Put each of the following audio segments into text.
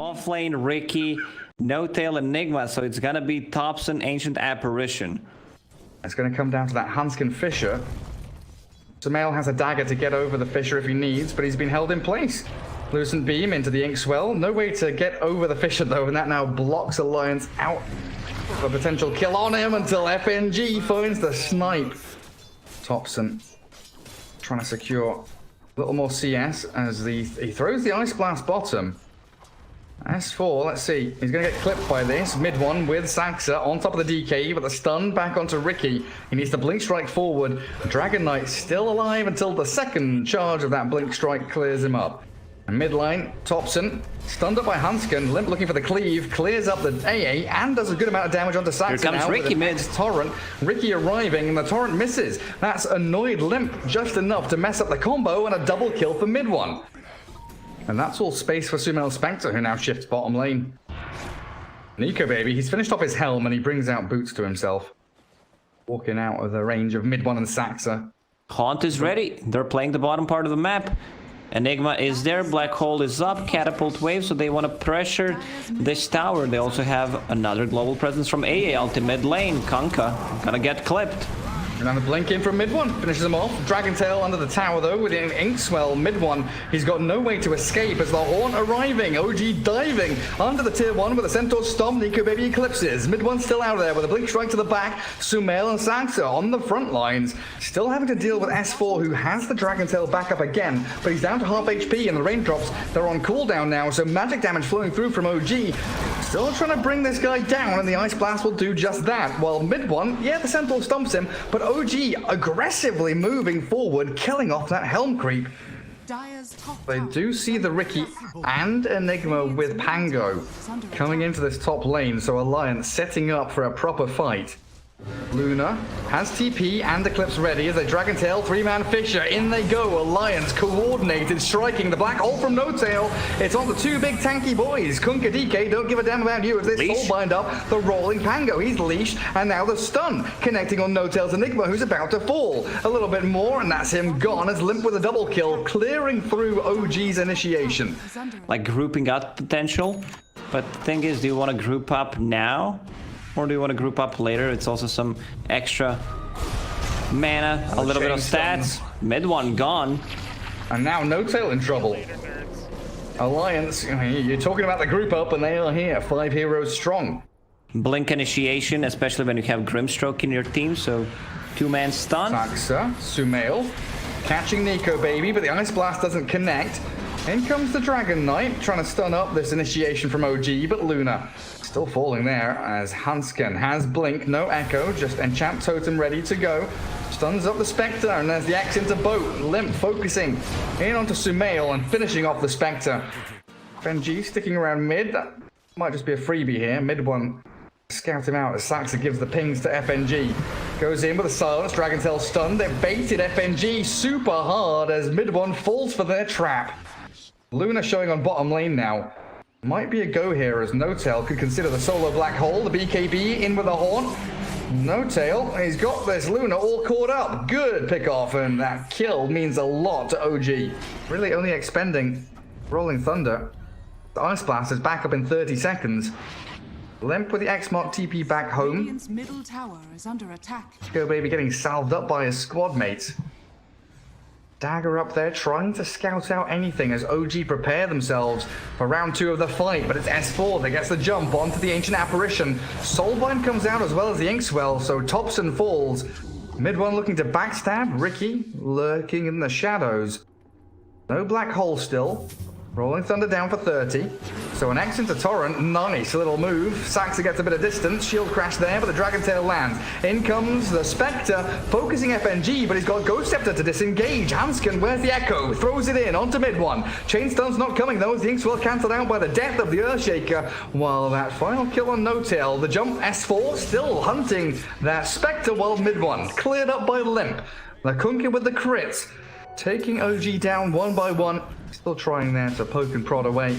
Off lane, Ricky, No Tail, Enigma. So it's gonna be Thompson, Ancient Apparition. It's going to come down to that Hanskin Fissure. Sumail has a dagger to get over the fissure if he needs, but he's been held in place. Lucent Beam into the Inkswell. No way to get over the fissure though, and that now blocks Alliance out of a potential kill on him until FNG finds the snipe. Thompson trying to secure a little more CS as he throws the Ice Blast bottom. S4, let's see. He's going to get clipped by this. Mid one with Saxa on top of the DK, but the stun back onto Ricky. He needs to Blink Strike forward. Dragon Knight still alive until the second charge of that Blink Strike clears him up. And midline, Thompson, stunned up by Hanskin. Limp looking for the cleave, clears up the AA and does a good amount of damage onto Saxa. Here comes now Ricky mid. Torrent. Ricky arriving and the Torrent misses. That's annoyed Limp just enough to mess up the combo and a double kill for mid one. And that's all space for Sumail Spectre, who now shifts bottom lane. Nico baby, he's finished off his helm and he brings out boots to himself. Walking out of the range of mid one and Saxa. Haunt is ready. They're playing the bottom part of the map. Enigma is there, Black Hole is up, Catapult Wave, so they want to pressure this tower. They also have another global presence from AA out to mid lane. Kunkka gonna get clipped. And now the blink in from mid one, finishes him off. Dragon Tail under the tower though, with an Inkswell mid one. He's got no way to escape as the Haunt arriving. OG diving under the tier one with a Centaur Stomp. Nico baby eclipses. Mid one still out there with a Blink Strike to the back. Sumail and Saxa on the front lines. Still having to deal with S4, who has the Dragon Tail back up again, but he's down to half HP and the raindrops, they're on cooldown now, so magic damage flowing through from OG. Still trying to bring this guy down, and the Ice Blast will do just that. While mid one, yeah, the Centaur stomps him, but OG aggressively moving forward, killing off that Helm creep. They do see the Ricky and Enigma with Pango coming into this top lane, so Alliance setting up for a proper fight. Luna has TP and Eclipse ready as a Dragon Tail 3-man Fissure. In they go. Alliance coordinated, striking the Black Hole from No Tail. It's on the two big tanky boys. Kunkka DK don't give a damn about you as they soul bind up the rolling Pango. He's leashed, and now the stun connecting on No Tail's Enigma, who's about to fall. A little bit more, and that's him gone as Limp with a double kill, clearing through OG's initiation. Like grouping up potential, but the thing is, do you want to group up now? Or do you want to group up later? It's also some extra mana, a little bit of stats. Mid one gone. And now No Tail in trouble. Alliance, you're talking about the group up and they are here, 5 heroes strong. Blink initiation, especially when you have Grimstroke in your team, so 2-man stun. Saxa, Sumail, catching Nico baby, but the Ice Blast doesn't connect. In comes the Dragon Knight, trying to stun up this initiation from OG, but Luna still falling there as Hanskin has Blink, no Echo, just Enchant Totem ready to go. Stuns up the Spectre, and there's the Axe into boat. Limp focusing in onto Sumail and finishing off the Spectre. FNG sticking around mid, that might just be a freebie here. Mid one, scout him out as Saxa gives the pings to FNG. Goes in with a silence, Dragon Tail stunned. They've baited FNG super hard as mid one falls for their trap. Luna showing on bottom lane now. Might be a go here as No Tail could consider the solo Black Hole. The BKB in with a Haunt. No Tail, he's got this Luna all caught up. Good pick off, and that kill means a lot to OG. Really only expending Rolling Thunder. The Ice Blast is back up in 30 seconds. Limp with the X-Mark TP back home. Middle tower is under attack. Go baby getting salved up by his squad mates. Dagger up there, trying to scout out anything as OG prepare themselves for round 2 of the fight, but it's S4 that gets the jump onto the Ancient Apparition. Soulbind comes out as well as the Inkswell, so Thompson falls. Mid one looking to backstab, Ricky lurking in the shadows. No Black Hole still. Rolling Thunder down for 30. So an X into Torrent, nice little move. Saxa gets a bit of distance, shield crash there, but the Dragon Tail lands. In comes the Spectre, focusing FNG, but he's got Ghost Scepter to disengage. Hanskin, where's the Echo? Throws it in, onto mid one. Chain Stun's not coming though, as the Inkswell cancelled out by the death of the Earthshaker. While that final kill on No Tail, the jump S4 still hunting that Spectre while mid one. Cleared up by Limp. Lacoste with the crits. Taking OG down one by one. Still trying there to poke and prod away.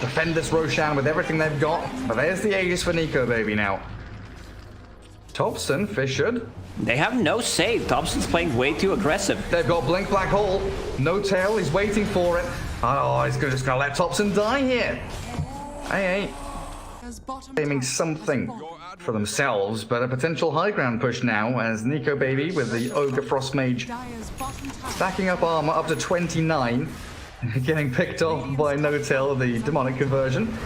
Defend this Roshan with everything they've got. But there's the Aegis for Nico baby now. Thompson fissured. They have no save. Thompson's playing way too aggressive. They've got Blink Black Hole. No Tail, he's waiting for it. Oh, he's just gonna let Thompson die here. AA As bottom aiming tower something has fallen. for themselves, but a potential high ground push now as Nico Baby with the Ogre Frost Mage Dire's bottom tower. stacking up armor up to 29, getting picked off by No-Tail, the demonic conversion.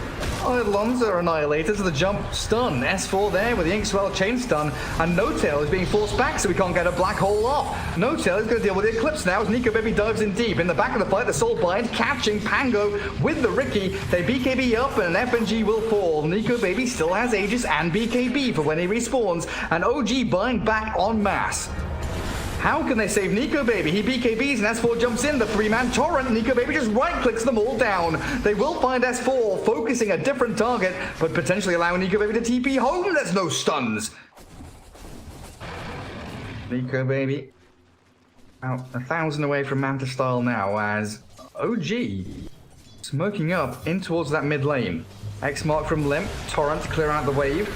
Eidolons are annihilated to the jump stun. S4 there with the Inkswell chain stun, and No-Tail is being forced back so we can't get a black hole off. No-Tail is going to deal with the Eclipse now as Nico Baby dives in deep. In the back of the fight, the Soul Bind catching Pango with the Ricky. They BKB up and an FNG will fall. Nico Baby still has Aegis and BKB for when he respawns, and OG buying back en masse. How can they save Nico Baby? He BKBs and S4 jumps in, the 3-man torrent. Nico Baby just right-clicks them all down. They will find S4, focusing a different target, but potentially allowing Nico Baby to TP home. There's no stuns. Nico Baby out 1,000 away from Manta Style now as OG smoking up in towards that mid lane. X mark from Limp, Torrent to clear out the wave.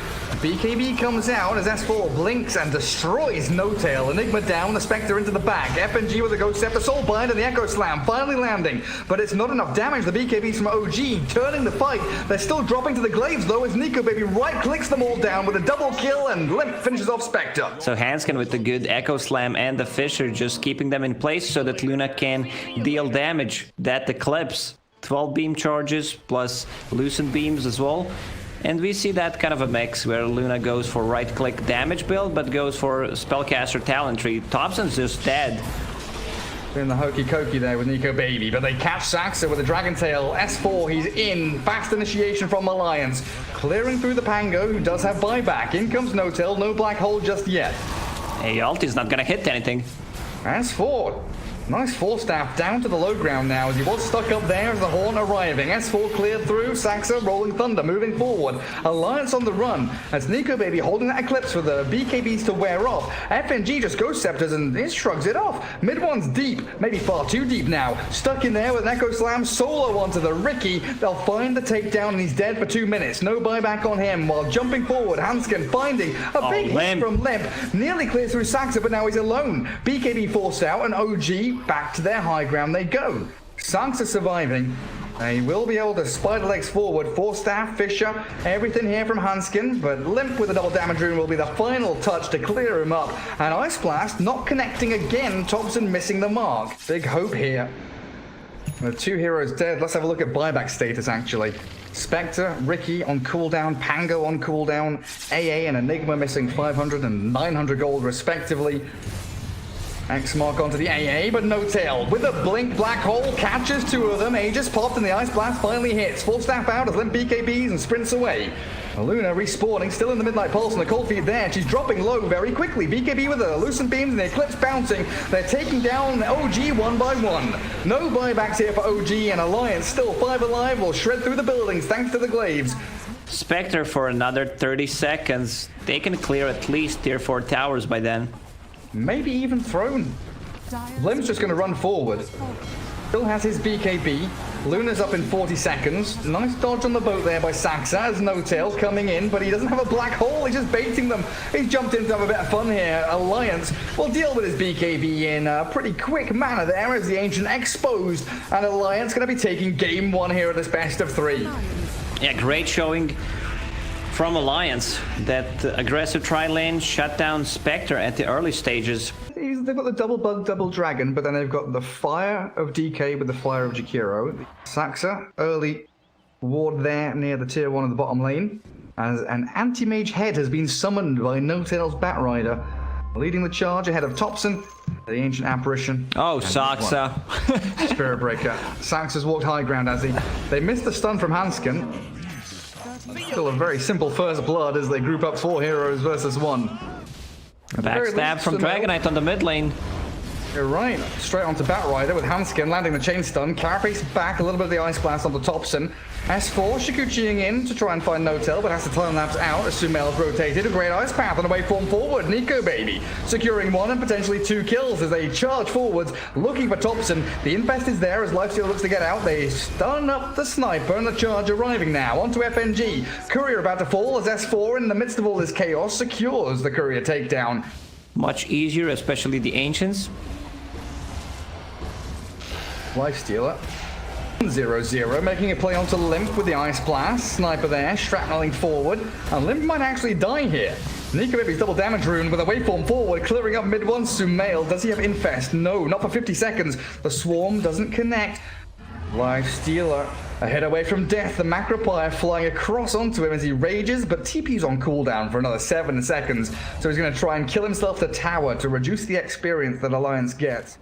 BKB comes out as S4 blinks and destroys No-Tail. Enigma down, the Spectre into the back. FNG with the Ghost Scepter, Soul Bind and the Echo Slam finally landing. But it's not enough damage. The BKBs from OG turning the fight. They're still dropping to the glaives though as Nico Baby right-clicks them all down with a double kill and Limp finishes off Spectre. So Hanskin with the good Echo Slam and the Fisher just keeping them in place so that Luna can deal damage. That Eclipse. 12 beam charges plus loosened beams as well. And we see that kind of a mix where Luna goes for right-click damage build, but goes for Spellcaster Talent Tree. Thompson's just dead. Doing the hokey cokey there with Nico Baby, but they catch Saxa with a Dragon Tail. S4, he's in. Fast initiation from Alliance. Clearing through the Pango, who does have buyback. In comes No-Tail, no black hole just yet. Hey, ulti's not gonna hit anything. S4. Nice force staff down to the low ground now as he was stuck up there as the Horn arriving. S4 cleared through, Saxa rolling thunder moving forward. Alliance on the run as Nico Baby holding that Eclipse for the BKBs to wear off. FNG just Ghost Scepters and it shrugs it off. Mid one's deep, maybe far too deep now. Stuck in there with an Echo Slam solo onto the Ricky. They'll find the takedown and he's dead for 2 minutes. No buyback on him while jumping forward. Hanskin finding a big hit from Limp. Nearly clears through Saxa but now he's alone. BKB forced out and OG back to their high ground they go. Saxa surviving. They will be able to spider legs forward. Force staff, Fisher, everything here from Hanskin, but Limp with a double damage rune will be the final touch to clear him up. And Ice Blast not connecting again. Thompson missing the mark. Big hope here. With 2 heroes dead, let's have a look at buyback status actually. Spectre, Ricky on cooldown, Pango on cooldown, AA and Enigma missing 500 and 900 gold respectively. X mark onto the AA, but No-Tail with a blink black hole catches 2 of them. Aegis popped and the Ice Blast finally hits. Full staff out as Limp BKBs and sprints away. Luna respawning, still in the Midnight Pulse and the cold feet there. She's dropping low very quickly. BKB with the loosened beams and the Eclipse bouncing. They're taking down OG one by one. No buybacks here for OG and Alliance still 5 alive will shred through the buildings thanks to the glaives. Spectre for another 30 seconds. They can clear at least tier 4 towers by then. Maybe even Throne. Limp's just going to run forward. Still has his BKB. Luna's up in 40 seconds. Nice dodge on the boat there by Saxa as No-Tail coming in, but he doesn't have a black hole. He's just baiting them. He's jumped in to have a bit of fun here. Alliance will deal with his BKB in a pretty quick manner there as the Ancient exposed. And Alliance going to be taking game 1 here at this best of 3. Yeah, great showing from Alliance. That aggressive tri-lane shut down Spectre at the early stages. They've got the double bug, double dragon, but then they've got the fire of DK with the fire of Jakiro. Saxa, early ward there near the tier 1 of the bottom lane. As an anti-mage head has been summoned by No-Tail's Batrider. Leading the charge ahead of Thompson, the ancient apparition. Oh, Saxa. Spirit Breaker. Saxa's walked high ground as they missed the stun from Hanskin. Still a very simple first blood as they group up 4 heroes versus 1. Backstab from Dragonite on the mid lane. You're right. Straight onto Batrider with Hanskin landing the chain stun. Carapace back, a little bit of the Ice Blast onto Thompson. S4 Shikuchiing in to try and find No-Tail, but has to time lapse out as Sumel's rotated. A great Ice Path on a waveform forward. Nico Baby securing 1 and potentially 2 kills as they charge forwards, looking for Thompson. The Infest is there as Lifesteal looks to get out. They stun up the Sniper and the charge arriving now onto FNG. Courier about to fall as S4 in the midst of all this chaos secures the Courier takedown. Much easier, especially the Ancients. Lifestealer 0-0, making a play onto Limp with the Ice Blast. Sniper there, shrapneling forward, and Limp might actually die here. Nico Baby's double damage rune with a waveform forward, clearing up mid one. Sumail, does he have Infest? No, not for 50 seconds. The swarm doesn't connect. Life Stealer, a hit away from death. The Macroplier flying across onto him as he rages, but TP's on cooldown for another 7 seconds, so he's going to try and kill himself to tower to reduce the experience that Alliance gets.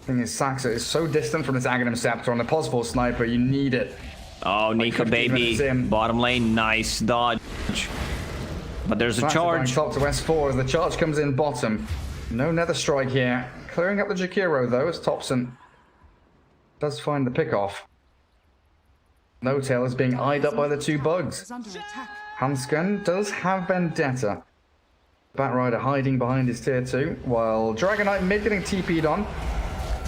Thing is, Saxa is so distant from this Aghanim Scepter on the Posfor Sniper, you need it. Oh, Nico Baby, bottom lane, nice dodge. But there's a charge. Top to S4 as the charge comes in bottom. No Nether Strike here. Clearing up the Jakiro though, as Thompson does find the pick-off. No Tail is being eyed up by the two bugs. Is under attack. Hansken does have Vendetta. Batrider hiding behind his tier 2, while Dragonite mid getting TP'd on.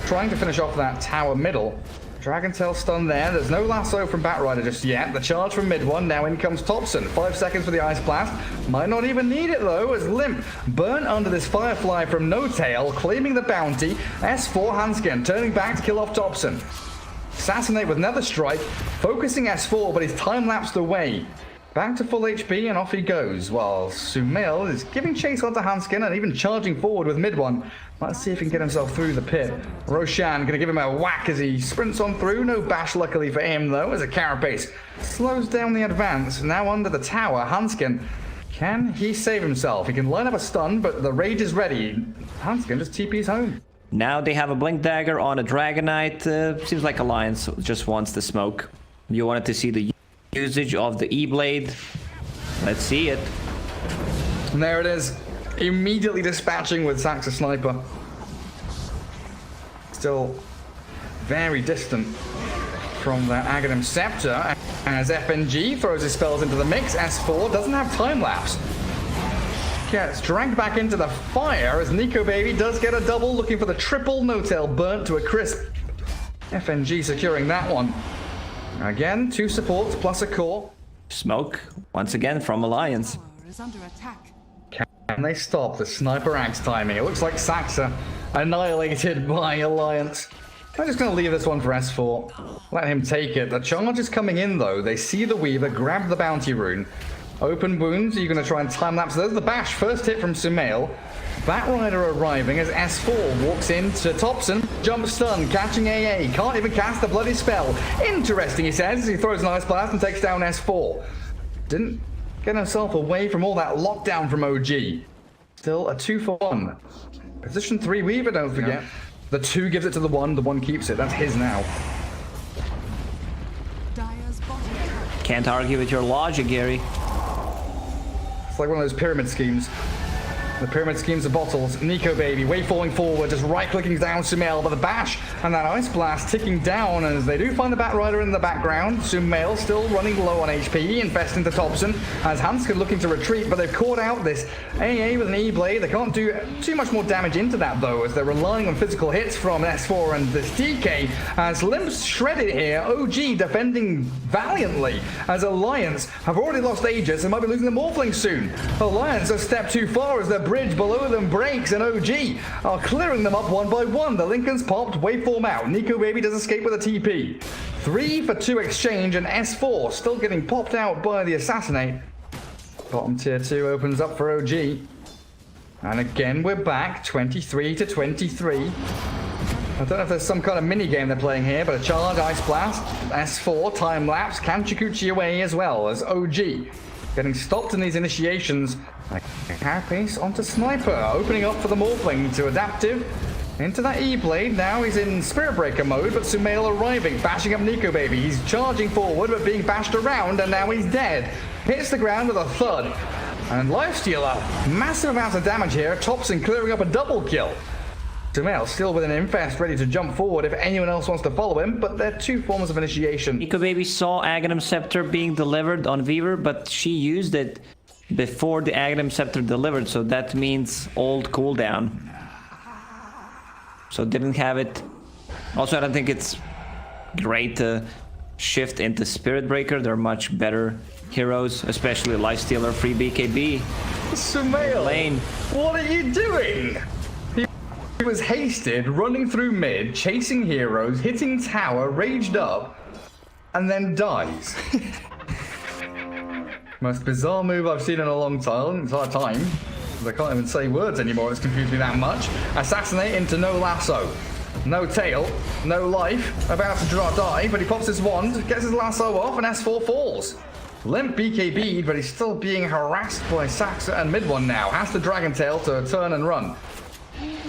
Trying to finish off that tower middle. Dragon Tail stun there. There's no lasso from Batrider just yet. The charge from mid one. Now in comes Thompson. 5 seconds for the Ice Blast. Might not even need it though, as Limp burnt under this Firefly from No Tail, claiming the bounty. S4 Hansken turning back to kill off Thompson. Assassinate with Nether Strike, focusing S4, but he's time-lapsed away. Back to full HP and off he goes, while Sumail is giving chase onto Hansken and even charging forward with mid one. Let's see if he can get himself through the pit. Roshan gonna give him a whack as he sprints on through. No bash luckily for him though, as a Carapace slows down the advance. Now under the tower, Hansken, can he save himself? He can line up a stun, but the rage is ready. Hansken just TP's home. Now they have a Blink Dagger on a Dragonite. Seems like Alliance just wants the smoke. You wanted to see the usage of the E-Blade. Let's see it. And there it is. Immediately dispatching with Saxa Sniper. Still very distant from that Aghanim Scepter. As FNG throws his spells into the mix, S4 doesn't have time lapse. Gets dragged back into the fire as Nico Baby does get a double, looking for the triple. No Tail burnt to a crisp. FNG securing that one. Again, 2 supports plus a core. Smoke once again from Alliance. Tower is under attack. Can they stop the Sniper Axe timing? It looks like Saxa annihilated by Alliance. I'm just going to leave this one for S4. Let him take it. The charge is coming in though. They see the Weaver, grab the bounty rune. Open wounds, you're going to try and time-lapse. There's the bash, first hit from Sumail. Batrider arriving as S4 walks into Thompson. Jump stun, catching AA. Can't even cast the bloody spell. Interesting, he says, as he throws an Ice Blast and takes down S4. Didn't get himself away from all that lockdown from OG. Still a 2-for-1. Position 3 Weaver, don't forget. Yeah. The 2 gives it to the 1 keeps it. That's his now. Dire's bottom tower. Can't argue with your logic, Gary. It's like one of those pyramid schemes. The pyramid schemes of bottles. Nico Baby wayfalling forward, just right-clicking down Sumail, but the bash and that Ice Blast ticking down as they do find the Batrider in the background. Sumail still running low on HP, invest into Thompson as Hansken looking to retreat, but they've caught out this AA with an E-Blade. They can't do too much more damage into that though, as they're relying on physical hits from S4 and this DK. As Limp's shredded here, OG defending valiantly as Alliance have already lost Aegis and might be losing the Morphling soon. Alliance have stepped too far as their bridge below them breaks and OG are clearing them up one by one. The Lincoln's popped, waveform out. Nico Baby does escape with a TP. 3 for 2 exchange and S4 still getting popped out by the Assassinate. Bottom tier 2 opens up for OG. And again we're back 23 to 23. I don't know if there's some kind of mini game they're playing here, but a charge, Ice Blast, S4, time lapse, Kanchikuchi away as well as OG getting stopped in these initiations. Carapace onto Sniper, opening up for the Morphling to Adaptive. Into that E-Blade, now he's in Spirit Breaker mode, but Sumail arriving, bashing up Nico Baby. He's charging forward, but being bashed around, and now he's dead. Hits the ground with a thud. And Lifestealer, massive amounts of damage here. Thompson clearing up a double kill. Sumail still with an Infest ready to jump forward if anyone else wants to follow him, but they're 2 forms of initiation. Nico Baby saw Aghanim Scepter being delivered on Weaver, but she used it before the Aghanim Scepter delivered, so that means old cooldown. So didn't have it. Also, I don't think it's great to shift into Spirit Breaker. They're much better heroes, especially Lifestealer, free BKB. Sumail, Lane. what are you doing? He was hasted, running through mid, chasing heroes, hitting tower, raged up, and then dies. Most bizarre move I've seen in a long time. I can't even say words anymore, it's confused me that much. Assassinate into no lasso. No tail, no life, about to die, but he pops his wand, gets his lasso off, and S4 falls. Limp BKB'd, but he's still being harassed by Saxa and mid one now. Has the Dragon Tail to turn and run.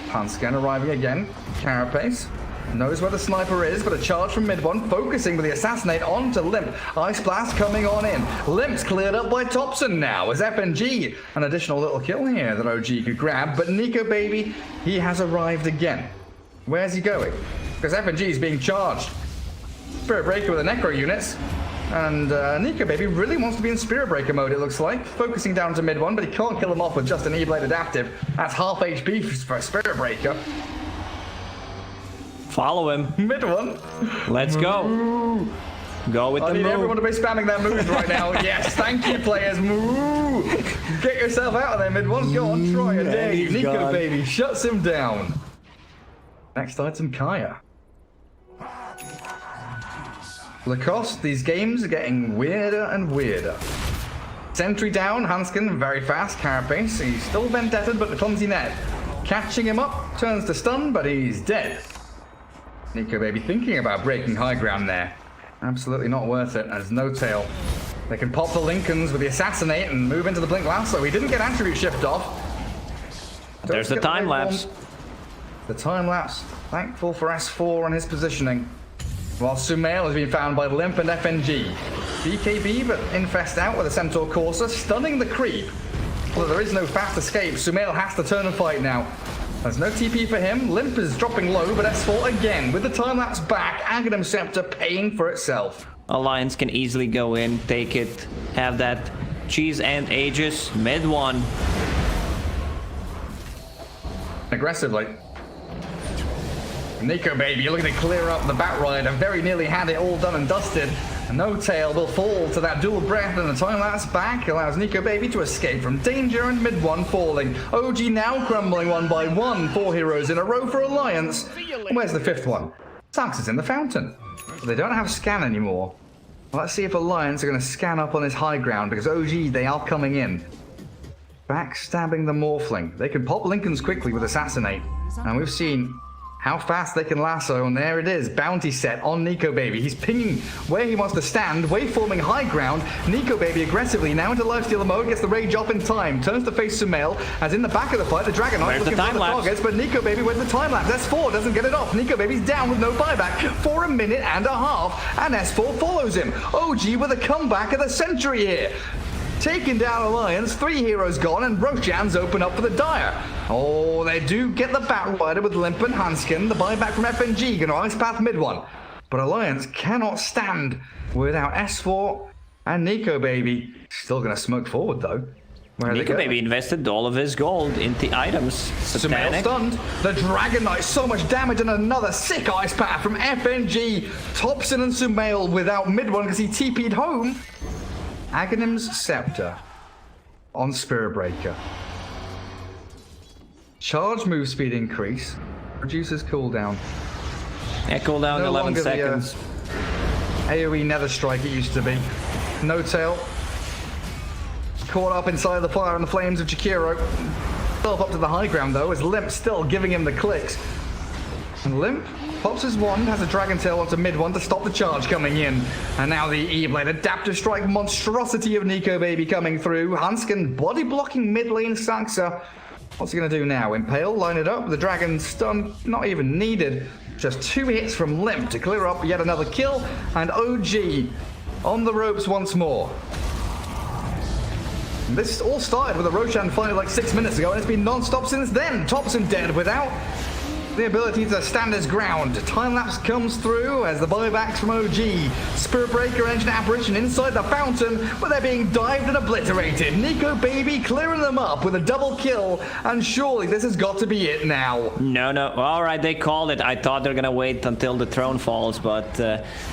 Hansken arriving again. Carapace knows where the sniper is, but a charge from mid one, focusing with the assassinate onto Limp. Ice Blast coming on in. Limp's cleared up by Thompson now as FNG. An additional little kill here that OG could grab, but Nico Baby, he has arrived again. Where's he going? Because FNG is being charged. Spirit Breaker with the Necro units. And Nico Baby really wants to be in Spirit Breaker mode, it looks like. Focusing down to mid one, but he can't kill him off with just an E-Blade Adaptive. That's half HP for a Spirit Breaker. Follow him. Mid one. Let's go. Go with the move. I need everyone to be spamming their moves right now. Yes, thank you, players. Move. Get yourself out of there, mid one. Go on, try it. There you Nico gone. Baby shuts him down. Next item, Kaya. Lacoste, these games are getting weirder and weirder. Sentry down, Hansken very fast, Carapace. He's still vendetted, but the clumsy net. Catching him up, turns to stun, but he's dead. Nico Baby thinking about breaking high ground there. Absolutely not worth it, as no tail. They can pop the Lincolns with the Assassinate and move into the Blink Lasso. He didn't get Attribute Shift off. There's the time lapse. The time lapse. Thankful for S4 and his positioning. While Sumail has been found by Limp and FNG. BKB, but Infest out with a Centaur Courser, stunning the creep. Well, there is no fast escape. Sumail has to turn and fight now. There's no TP for him. Limp is dropping low, but S4 again. With the time lapse back, Aghanim Scepter paying for itself. Alliance can easily go in, take it, have that cheese and Aegis. Mid one. Aggressively. Nico Baby looking to clear up the Batrider. Very nearly had it all done and dusted. No tail will fall to that dual breath, and the time lapse back allows Nico Baby to escape from danger and mid one falling. OG now crumbling one by one. 4 heroes in a row for Alliance. And where's the 5th one? Sax is in the fountain. But they don't have scan anymore. Let's see if Alliance are going to scan up on his high ground, because OG, they are coming in. Backstabbing the Morphling. They can pop Lincolns quickly with Assassinate. And we've seen how fast they can lasso, and there it is. Bounty set on Nico Baby. He's pinging where he wants to stand, waveforming high ground. Nico Baby aggressively now into lifestealer mode, gets the rage up in time, turns to face Sumail, as in the back of the fight, the Dragon Knight looking for the targets, but Nico Baby with the time lapse. S4 doesn't get it off. Nico Baby's down with no buyback for 1.5 minutes, and S4 follows him. OG with a comeback of the century here. Taking down Alliance, 3 heroes gone, and Roshans open up for the Dire. Oh, they do get the Batrider with Limp and Hansken. The buyback from FNG, going to Ice Path mid one. But Alliance cannot stand without S4 and Nico Baby. Still going to smoke forward, though. Nico Baby invested all of his gold into items. Sumail stunned. The Dragon Knight, so much damage, and another sick Ice Path from FNG. Thompson and Sumail without mid one because he TP'd home. Aghanim's Scepter on Spirit Breaker. Charge move speed increase. Reduces cooldown. Yeah, cooldown No 11 longer seconds. The AoE Nether Strike it used to be. No tail. Caught up inside the fire and the flames of Chikiro. Up to the high ground though, as Limp still giving him the clicks. And Limp pops his wand, has a Dragon Tail onto mid one to stop the charge coming in. And now the E-Blade Adaptive Strike monstrosity of Nico Baby coming through. Hansken body blocking mid lane Saxa. What's he going to do now? Impale, line it up. The Dragon stun, not even needed. Just 2 hits from Limp to clear up yet another kill. And OG on the ropes once more. This all started with a Roshan fight like 6 minutes ago, and it's been non-stop since then. Thompson dead without the ability to stand his ground. Time lapse comes through as the buybacks from OG. Spirit Breaker Engine Apparition inside the fountain, where they're being dived and obliterated. Nico Baby clearing them up with a double kill, and surely this has got to be it now. No. All right, they called it. I thought they're gonna wait until the throne falls, but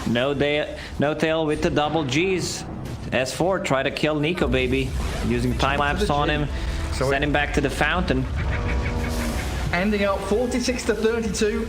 no tail with the double G's. S4 try to kill Nico Baby using time lapse on him, send him back to the fountain. ending up 46 to 32.